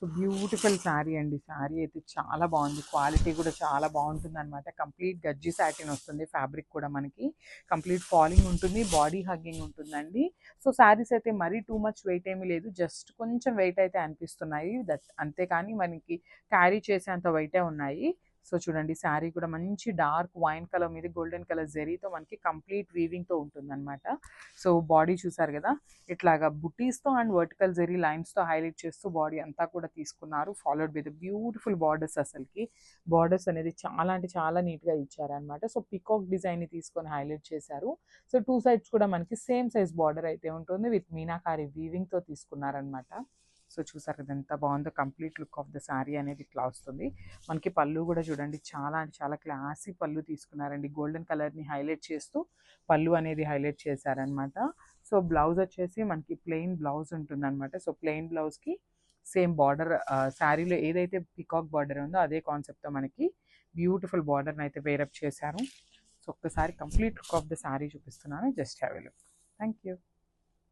So beautiful sari అండి. శారీ అయితే చాలా బాగుంది, క్వాలిటీ కూడా చాలా బాగుంటుంది అనమాట. కంప్లీట్ గజ్జి సాటిన్ వస్తుంది, ఫ్యాబ్రిక్ కూడా మనకి కంప్లీట్ ఫాలింగ్ ఉంటుంది, బాడీ హగ్గింగ్ ఉంటుందండి. సో శారీస్ అయితే మరీ టూ మచ్ వెయిట్ ఏమీ లేదు, జస్ట్ కొంచెం వెయిట్ అయితే అనిపిస్తున్నాయి, దట్ అంతేకాని మనకి క్యారీ చేసేంత వెయిటే ఉన్నాయి. సో చూడండి, శారీ కూడా మంచి డార్క్ వైన్ కలర్ మీద గోల్డెన్ కలర్ జెరీతో మనకి కంప్లీట్ వీవింగ్తో ఉంటుందన్నమాట. సో బాడీ చూసారు కదా, ఇట్లాగా బుటీస్తో అండ్ వర్టికల్ జెరీ లైన్స్తో హైలైట్ చేస్తూ బాడీ అంతా కూడా తీసుకున్నారు, ఫాలోడ్ విత్ బ్యూటిఫుల్ బార్డర్స్. అసలుకి బార్డర్స్ అనేది చాలా అంటే చాలా నీట్గా ఇచ్చారనమాట. సో పికాక్ డిజైన్ని తీసుకొని హైలైట్ చేశారు. సో టూ సైడ్స్ కూడా మనకి సేమ్ సైజ్ బార్డర్ అయితే ఉంటుంది, విత్ మీనాకారి వీవింగ్తో తీసుకున్నారనమాట. సో చూసారు కదా ఎంత బాగుందో, complete look of the sari అనేది ఇట్లా వస్తుంది. మనకి పళ్ళు కూడా చూడండి, చాలా అంటే చాలా క్లాసీ పళ్ళు తీసుకున్నారండి, గోల్డెన్ కలర్ని హైలైట్ చేస్తూ పళ్ళు అనేది హైలైట్ చేశారనమాట. సో బ్లౌజ్ వచ్చేసి మనకి ప్లెయిన్ బ్లౌజ్ ఉంటుందన్నమాట. సో ప్లెయిన్ బ్లౌజ్కి సేమ్ బార్డర్, శారీలో ఏదైతే పికాక్ బార్డర్ ఉందో అదే కాన్సెప్ట్తో మనకి బ్యూటిఫుల్ బార్డర్ని అయితే వేరప్ చేశారు. సో ఒక్కసారి complete look of the sari చూపిస్తున్నాను, just have a look. Thank you.